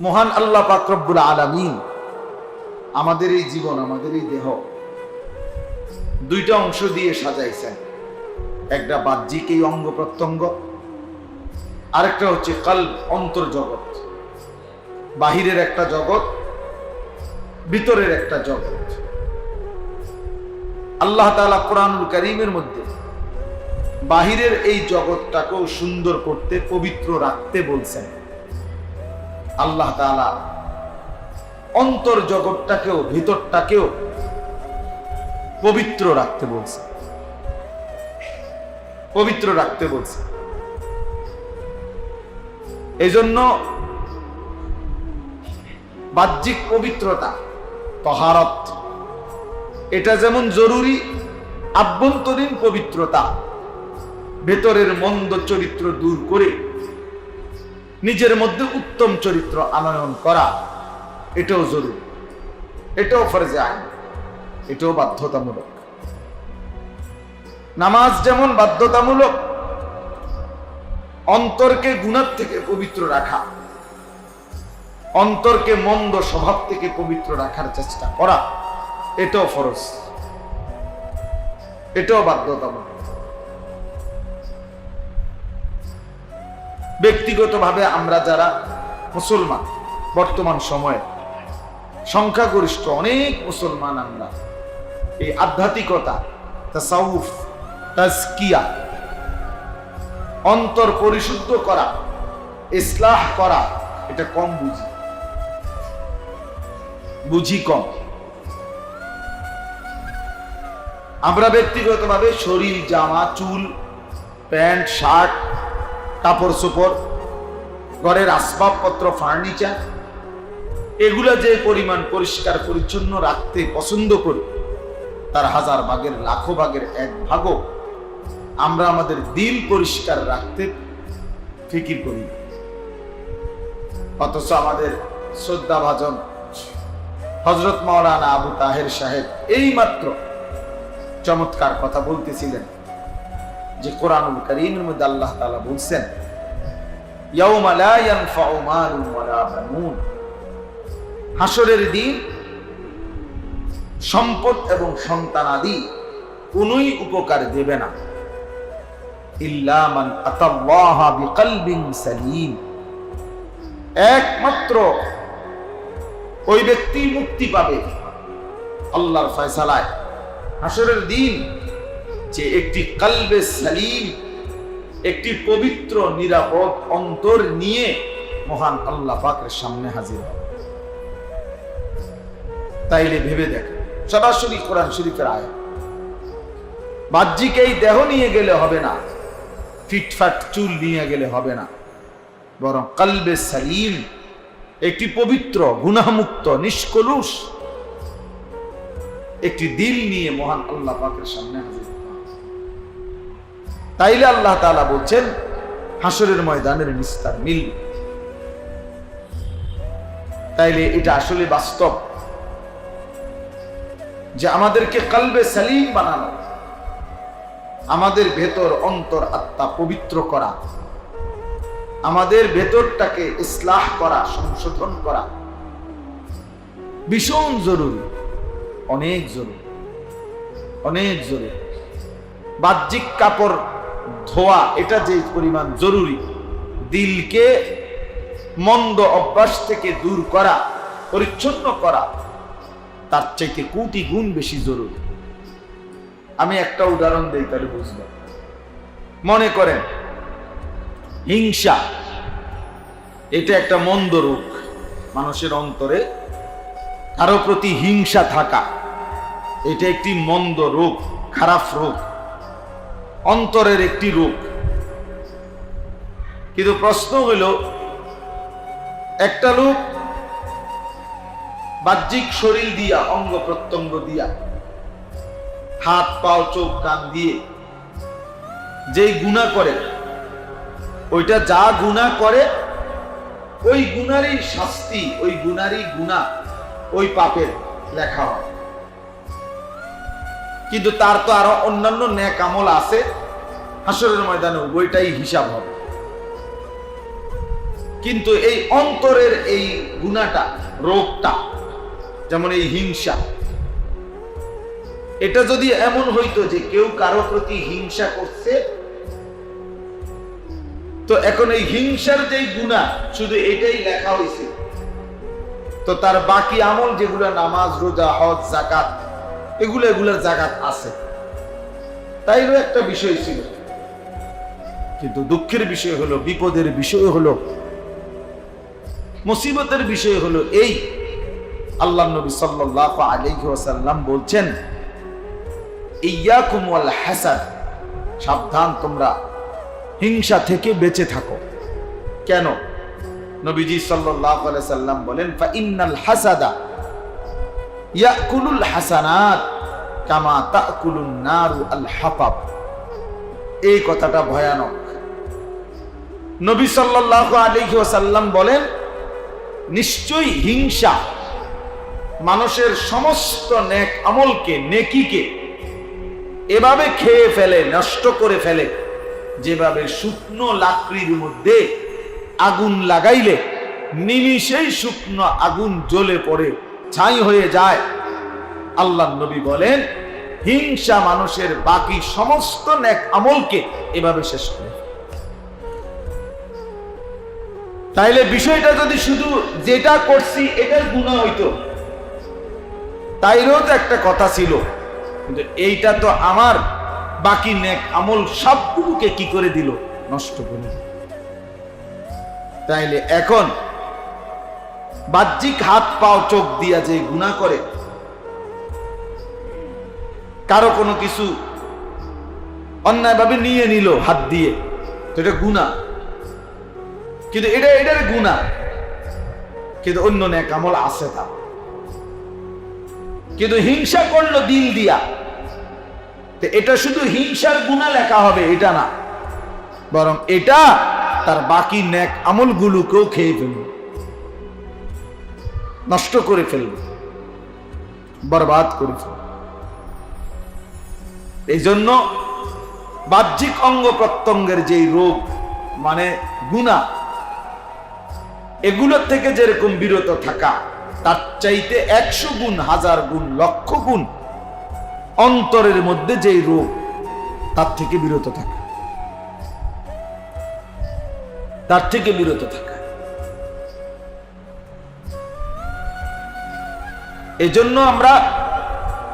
মহান আল্লাহ পাক রব্বুল আলামিন আমাদের এই জীবন, আমাদের এই দেহ দুইটা অংশ দিয়ে সাজাইছেন। একটা বাহ্যিক এই অঙ্গ প্রত্যঙ্গ, আরেকটা হচ্ছে কলব, অন্তর জগৎ। বাহিরের একটা জগৎ, ভিতরের একটা জগৎ। আল্লাহ তাআলা কোরআনুল কারীমের মধ্যে বাহিরের এই জগৎটাকেও সুন্দর করতে, পবিত্র রাখতে বলছেন। আল্লাহ তাআলা অন্তর জগৎটাকেও, ভিতরটাকেও পবিত্র রাখতে বলছে, পবিত্র রাখতে বলছে। এজন্য বাহ্যিক পবিত্রতা, তাহারত, এটা যেমন জরুরি, আভ্যন্তরীণ পবিত্রতা, ভেতরের মন্দ চরিত্র দূর করে নিজের মধ্যে উত্তম চরিত্র আনয়ন করা, এটাও জরুরি, এটাও ফরজে আইন, এটাও বাধ্যতামূলক। নামাজ যেমন বাধ্যতামূলক, অন্তরকে গুনাহ থেকে পবিত্র রাখা, অন্তরকে মন্দ স্বভাব থেকে পবিত্র রাখার চেষ্টা করা, এটাও ফরজ, এটাও বাধ্যতামূলক। ব্যক্তিগতভাবে আমরা যারা মুসলমান, বর্তমান সময়ে সংখ্যাগরিষ্ঠ অনেক মুসলমান, আমরা এই আধ্যাত্মিকতা, তাসাউফ, তাজকিয়া, অন্তর পরিশুদ্ধ করা, ইসলাহ করা, এটা কম বুঝি কম। আমরা ব্যক্তিগতভাবে শরীর, জামা, চুল, প্যান্ট, শার্ট, কাপড় চোপড়, ঘরের আসবাবপত্র, ফার্নিচার, এগুলা যে পরিমাণ পরিষ্কার পরিচ্ছন্ন রাখতে পছন্দ করি, তার হাজার ভাগের, লাখো ভাগের এক ভাগও আমরা আমাদের দিল পরিষ্কার রাখতে ফিকির করি। অথচ আমাদের শ্রদ্ধাভাজন হযরত মাওলানা আবু তাহের সাহেব এইমাত্র চমৎকার কথা বলতেছিলেন যে কোরআনুল কারীমের মধ্যে আল্লাহ তাআলা বলছেন, ইয়াউমা লা ইয়ানফাউ মালুন ওয়ালা বানুন, হাসরের দিন সম্পদ এবং সন্তানাদি কোনই উপকার দেবে না, ইল্লা মান আতাল্লাহা বিকলবিন সালিম, একমাত্র ওই ব্যক্তি মুক্তি পাবে আল্লাহর ফয়সালায় হাসরের দিন, যে একটি কলবে সালিম, একটি পবিত্র নিরাপদ অন্তর নিয়ে মহান আল্লাহ পাকের সামনে হাজির হবে। তাইলে ভেবে দেখ, সরাসরি কোরআন শরীফের আয়াত। বাহ্যিক এই দেহ নিয়ে গেলে হবে না, ফিটফাট চুল নিয়ে গেলে হবে না, বরং কলবে সালিম, একটি পবিত্র, গুনাহমুক্ত, নিষ্কলুষ একটি দিল নিয়ে মহান আল্লাহ পাকের সামনে হাজির। তাইলে আল্লাহ তাআলা বলছেন হাসরের ময়দানের নিস্তার মিল। তাইলে এটা আসলে বাস্তব যে আমাদেরকে কলবে সালিম বানানো, আমাদের ভেতর, অন্তর, আত্মা পবিত্র করা, আমাদের ভেতরটাকে ইসলাহ করা, সংশোধন করা ভীষণ জরুরি, অনেক জরুরি, অনেক জরুরি। বাহ্যিক কাপড় ধোয়া এটা যে পরিমাণ জরুরি, দিলকে মন্দ অভ্যাস থেকে দূর করা, পরিচ্ছন্ন করা, তার চাইতে কোটি গুণ বেশি জরুরি। আমি একটা উদাহরণ দিই, তাহলে বুঝবেন। মনে করেন হিংসা, এটা একটা মন্দ রোগ। মানুষের অন্তরে কারো প্রতি হিংসা থাকা, এটা একটি মন্দ রোগ, খারাপ রোগ, অন্তরের একটি রোগ। কিন্তু প্রশ্ন হইল, একটা লোক বাহ্যিক শরীর দিয়া, অঙ্গ প্রত্যঙ্গ দিয়া, হাত, পাও, চোখ, কান দিয়ে যেই গুনাহ করে, ওইটা যা গুনাহ করে ওই গুনারই শাস্তি, ওই গুনারই গুনাহ, ওই পাপের লেখা হয়। কিন্তু তার তো আরো অন্যান্য নেক আমল আছে, হাসরের ময়দানে ওইটাই হিসাব হবে। কিন্তু এই অন্তরের এই গুনাহটা, রোগটা, যেমন এই হিংসা, এটা যদি এমন হইতো যে কেউ কারো প্রতি হিংসা করছে, তো এখন এই হিংসার যেই গুনাহ শুধু এটাই লেখা হয়েছে, তো তার বাকি আমল যেগুলো নামাজ, রোজা, হজ, যাকাত, এগুলোর জাকাত আছে, তাইরও একটা বিষয় ছিল। কিন্তু দুঃখের বিষয় হলো, বিপদের বিষয় হলো, মুসিবতের বিষয় হলো এই, আল্লাহ নবী সাল্লাল্লাহু আলাইহি ওয়াসাল্লাম বলছেন, ইয়াকুম ওয়াল হাসাদ, সাবধান তোমরা হিংসা থেকে বেঁচে থাকো। কেন? নবীজি সাল্লাল্লাহু আলাইহি ওয়াসাল্লাম বলেন, ফা ইন্নাল হাসাদা ইয়াকুলুল হাসানাত কামা তাকুলুন নারু আল হাতাব। এই কথাটা ভয়ানক। নবী সাল্লাল্লাহু আলাইহি ওয়াসাল্লাম বলেন, নিশ্চয়ই হিংসা মানুষের সমস্ত নেক আমলকে, নেকিকে এভাবে খেয়ে ফেলে, নষ্ট করে ফেলে, যেভাবে শুকনো লাকড়ির মধ্যে আগুন লাগাইলে নিমিষেই শুকনো আগুন জ্বলে পড়ে ছাই হয়ে যায়। আল্লাহর নবী বলেন, হিংসা মানুষের বাকি সমস্ত নেক আমলকে এভাবে শেষ করে। তাইলে বিষয়টা যদি শুধু যেটা করছি এটার গুনাহ হইতো, তাইরও তো একটা কথা ছিল, কিন্তু এইটা তো আমার বাকি নেক আমল সবগুলোকে কি করে দিল? নষ্ট করে দিল। তাইলে এখন বাহ্যিক হাত পাও চোখ দিয়া যে গুনাহ করে, কারো কোনো কিছু অন্যায়ভাবে নিয়ে নিল হাত দিয়ে, তো এটা গুনাহ, কিন্তু এটার গুনাহ, কিন্তু অন্য নেক আমল আছে তার। কিন্তু হিংসা করলো দিল দিয়া, তো এটা শুধু হিংসার গুনাহ লেখা হবে এটা না, বরং এটা তার বাকি নেক আমলগুলোকেও খেয়ে ফেলবে, নষ্ট করে ফেলবে, বরবাদ করে ফেলবে। এই জন্য বাহ্যিক অঙ্গ প্রত্যঙ্গের যেই রোগ মানে গুনাহ, এগুলোর থেকে যেরকম বিরত থাকা, তার চাইতে 100 গুণ, 1000 গুণ, লক্ষ গুণ অন্তরের মধ্যে যেই রোগ, তার থেকে বিরত থাকা, তার থেকে বিরত থাকা। এই জন্য আমরা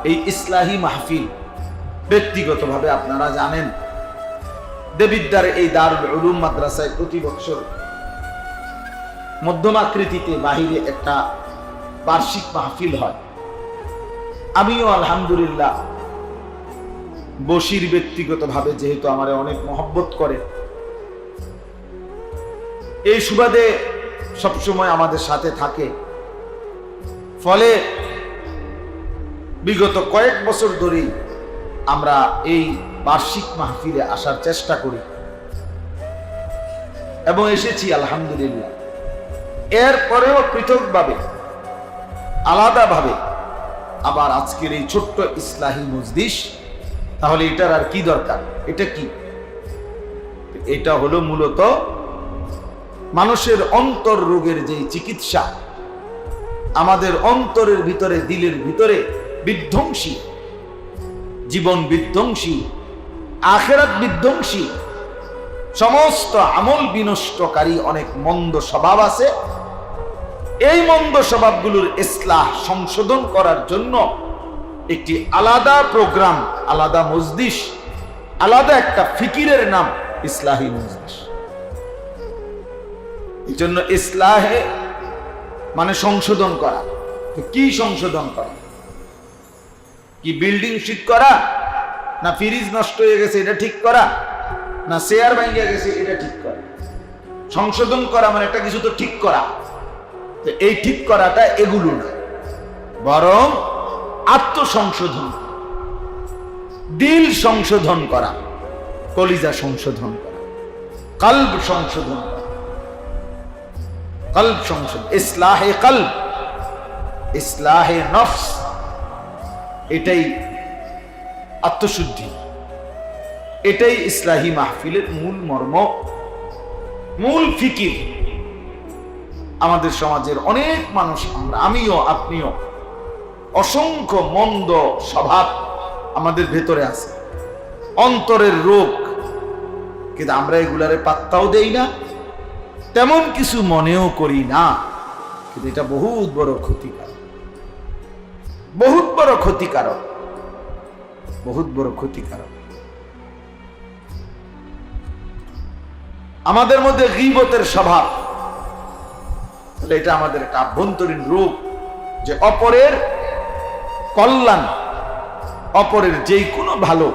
এই ইসলাহি মাহফিল, ব্যক্তিগতভাবে আপনারা জানেন দেবিদ্দার এই দারুল উলুম মাদ্রাসায় প্রতি বছর মধ্যমাকৃতিতে বাহিরে একটা বার্ষিক মাহফিল হয়। আমিও আলহামদুলিল্লাহ বশির ব্যক্তিগতভাবে যেহেতু আমার অনেক মহব্বত করে, এই সুবাদে সবসময় আমাদের সাথে থাকে, ফলে বিগত কয়েক বছর ধরেই আমরা এই বার্ষিক মাহফিলে আসার চেষ্টা করি এবং এসেছি আলহামদুলিল্লাহ। এরপরেও পৃথকভাবে, আলাদাভাবে আবার আজকের এই ছোট্ট ইসলাহি মজলিস, তাহলে এটার আর কি দরকার? এটা কি? এটা হলো মূলত মানুষের অন্তর রোগের যে চিকিৎসা, আমাদের অন্তরের ভিতরে, দিলের ভিতরে বিধ্বংসী, জীবন বিধ্বংসী, আখিরাত বিধ্বংসী, সমস্ত আমল বিনষ্টকারী অনেক মন্দ স্বভাব আছে। এই মন্দ স্বভাবগুলোর ইসলাহ, সংশোধন করার জন্য একটি আলাদা প্রোগ্রাম, আলাদা মজলিস, আলাদা একটা ফিকিরের নাম ইসলাহি মজলিস। এই জন্য ইসলাহে মানে সংশোধন করা। কি সংশোধন করা? কি বিল্ডিং ঠিক করা, না ফ্রিজ নষ্ট হয়ে গেছে এটা ঠিক করা, না চেয়ার ভেঙে গেছে এটা ঠিক করা? সংশোধন করা মানে একটা কিছু তো ঠিক করা। তো এই ঠিক করাটা এগুলো না, বরং আত্মসংশোধন, দিল সংশোধন করা, কলিজা সংশোধন করা, কলব সংশোধন করা, কলব সংশোধন, ইসলাহে কলব, ইসলাহে নফস, এটাই আত্মশুদ্ধি, এটাই ইসলাহি মাহফিলের মূল মর্ম, মূল ফিকির। আমাদের সমাজের অনেক মানুষ, আমিও আপনিও, অসংখ্য মন্দ স্বভাব আমাদের ভেতরে আছে, অন্তরের রোগ, কিন্তু আমরা এগুলারে পাত্তাও দেই না, তেমন কিছু মনেও করি না। কিন্তু এটা বহুত বড় ক্ষতিকারক, বহুত বড় ক্ষতিকারক, বহুত বড় ক্ষতিকারক। আমাদের মধ্যে গীবতের স্বভাব, তাহলে এটা আমাদের একটা আভ্যন্তরীণ রোগ, যে অপরের কল্যাণ, অপরের যেই কোনো ভালো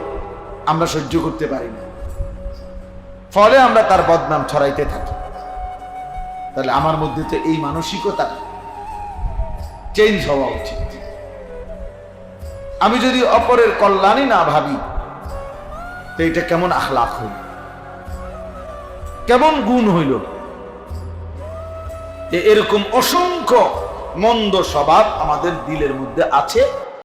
আমরা সহ্য করতে পারি না, ফলে আমরা তার বদনাম ছড়াইতে থাকি। তাহলে আমার মধ্যে তো এই মানসিকতা চেঞ্জ হওয়া উচিত। আমি যদি অপরের কল্যাণই না ভাবি, তো এটা কেমন আখলাক হইল, কেমন গুণ হইল? এরকম অসংখ্য মন্দ স্বভাব আমাদের দিলের মধ্যে আছে।